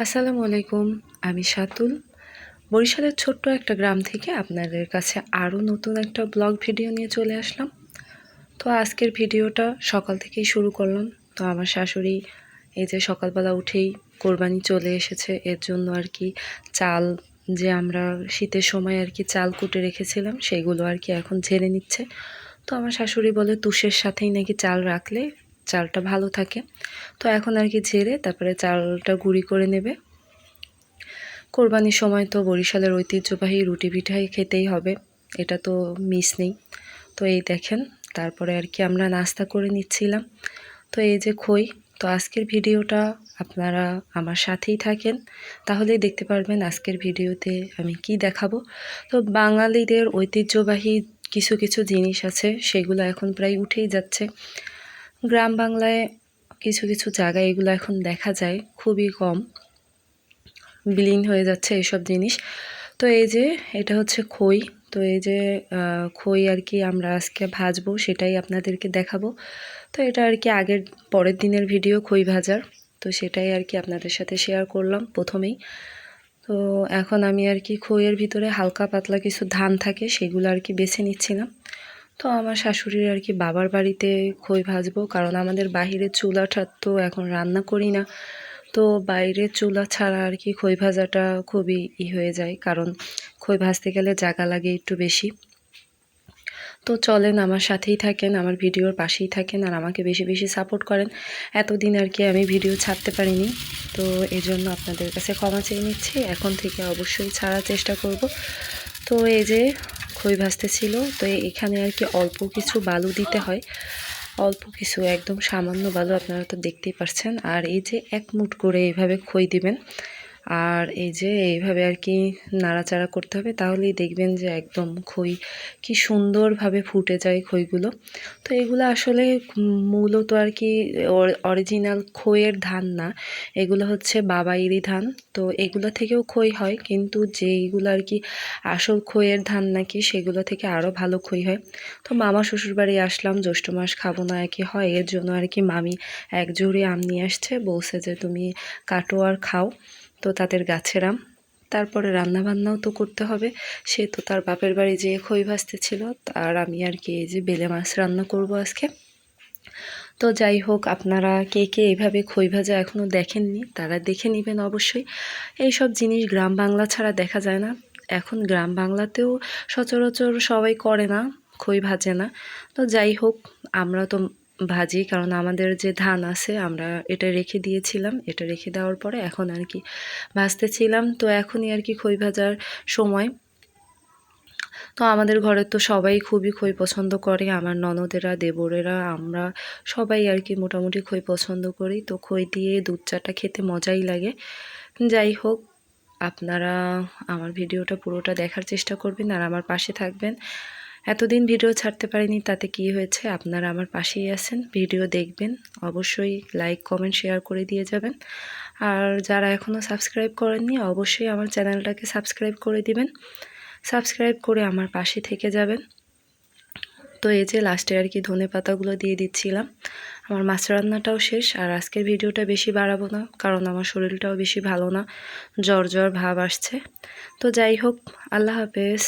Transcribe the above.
আসসালামু আলাইকুম, আমি শাতুল। বরিশালের ছোট্ট একটা গ্রাম থেকে আপনাদের কাছে আরও নতুন একটা ব্লগ ভিডিও নিয়ে চলে আসলাম। তো আজকের ভিডিওটা সকাল থেকেই শুরু করলাম। তো আমার শাশুড়ি এই যে সকালবেলা উঠেই কোরবানি চলে এসেছে, এর জন্য আর কি চাল যে আমরা শীতের সময় আর কি চাল কুটে রেখেছিলাম সেগুলো আর কি এখন ঝেড়ে নিচ্ছে। তো আমার শাশুড়ি বলে তুষের সাথেই নাকি চাল রাখলে চালটা ভালো থাকে। তো এখন আর কি ঝেড়ে তারপরে চালটা গুঁড়ি করে নেবে। কোরবানির সময় তো বরিশালের ঐতিহ্যবাহী রুটি পিঠাই খেতেই হবে, এটা তো মিস নেই। তো এই দেখেন, তারপরে আর কি আমরা নাস্তা করে নিচ্ছিলাম। তো এই যে খই। তো আজকের ভিডিওটা আপনারা আমার সাথেই থাকেন, তাহলেই দেখতে পারবেন আজকের ভিডিওতে আমি কি দেখাবো। তো বাঙালিদের ঐতিহ্যবাহী কিছু কিছু জিনিস আছে, সেগুলো এখন প্রায় উঠেই যাচ্ছে। গ্রাম বাংলায় কিছু কিছু জায়গায় এগুলো এখন দেখা যায়, খুবই কম বিলীন হয়ে যাচ্ছে এসব জিনিস। তো এই যে এটা হচ্ছে খই। তো এই যে খই আর কি আমরা আজকে ভাজবো, সেটাই আপনাদেরকে দেখাবো। তো এটা আর কি আগের পরের দিনের ভিডিও খই ভাজার, তো সেটাই আর কি আপনাদের সাথে শেয়ার করলাম প্রথমেই। তো এখন আমি আর কি খইয়ের ভিতরে হালকা পাতলা কিছু ধান থাকে সেগুলো আর কি বেছে নিচ্ছিলাম। তো আমার শাশুড়ির আর কি বাবার বাড়িতে খই ভাজবো, কারণ আমাদের বাহিরের চুলাটা তো এখন রান্না করি না। তো বাইরের চুলা ছাড়া আর কি খই ভাজাটা খুবই হয়ে যায়, কারণ খই ভাজতে গেলে জায়গা লাগে একটু বেশি। তো চলেন আমার সাথেই থাকেন, আমার ভিডিওর পাশেই থাকেন, আর আমাকে বেশি বেশি সাপোর্ট করেন। এতদিন আর কি আমি ভিডিও ছাড়তে পারিনি, তো এই জন্য আপনাদের কাছে ক্ষমা চেয়ে নিচ্ছি। এখন থেকে অবশ্যই ছাড়ার চেষ্টা করব। তো এই যে খই ভাজতে ছিল, তো এখানে আর কি অল্প কিছু বালু দিতে হয়, অল্প কিছু, একদম সামান্য বালু, আপনারা তো দেখতেই পাচ্ছেন। আর এই যে এক মুঠ করে এইভাবে খই দিবেন, আর এই যে এইভাবে আর কি নাড়াচাড়া করতে হবে, তাহলেই দেখবেন যে একদম খই কি সুন্দরভাবে ফুটে যায় খইগুলো। তো এগুলো আসলে মূলত আর কি অরিজিনাল খইয়ের ধান না, এগুলো হচ্ছে বাবাইরি ধান। তো এগুলো থেকেও খই হয়, কিন্তু যেইগুলো আর কি আসল খইয়ের ধান নাকি সেগুলো থেকে আরও ভালো খই হয়। তো মামা শ্বশুরবাড়ি আসলাম, জ্যৈষ্ঠ মাস খাবো না একই হয়, এর জন্য আর কি মামি এক ঝুড়ি আম নিয়ে আসছে, বলছে যে তুমি কাটো আর খাও। তো তাদের গাছের আম, তারপরে রান্নাবান্নাও তো করতে হবে। সে তো তার বাপের বাড়ি যেয়ে খই ভাজতে ছিল, আর আমি আর কি এই যে বেলে মাছ রান্না করব আজকে। তো যাই হোক, আপনারা কে কে এইভাবে খই ভাজা এখনও দেখেননি তারা দেখে নেবেন অবশ্যই। এইসব জিনিস গ্রাম বাংলা ছাড়া দেখা যায় না। এখন গ্রাম বাংলাতেও সচরাচর সবাই করে না, খই ভাজে না। তো যাই হোক, আমরা তো ভাজি, কারণ আমাদের যে ধান আছে আমরা এটা রেখে দিয়েছিলাম, এটা রেখে দেওয়ার পরে এখন আর কি ভাজতেছিলাম। তো এখনই আর কি খই ভাজার সময়। তো আমাদের ঘরে তো সবাই খুবই খই পছন্দ করে, আমার ননদেরা, দেবরেরা, আমরা সবাই আর কি মোটামুটি খই পছন্দ করি। তো খই দিয়ে দুধ চাটা খেতে মজাই লাগে। যাই হোক, আপনারা আমার ভিডিওটা পুরোটা দেখার চেষ্টা করবেন আর আমার পাশে থাকবেন। এতদিন ভিডিও ছাড়তে পারিনি, তাতে কি হয়েছে, আপনারা আমার পাশেই আছেন, ভিডিও দেখবেন, অবশ্যই লাইক কমেন্ট শেয়ার করে দিয়ে যাবেন। আর যারা এখনও সাবস্ক্রাইব করেননি অবশ্যই আমার চ্যানেলটাকে সাবস্ক্রাইব করে দিবেন, সাবস্ক্রাইব করে আমার পাশে থেকে যাবেন। তো এই যে লাস্টে আর কি ধনে পাতাগুলো দিয়ে দিচ্ছিলাম। আমার মাছ রান্নাটাও শেষ, আর আজকের ভিডিওটা বেশি বাড়াবো না, কারণ আমার শরীরটাও বেশি ভালো না, জ্বর জ্বর ভাব আসছে। তো যাই হোক, আল্লাহ হাফেজ।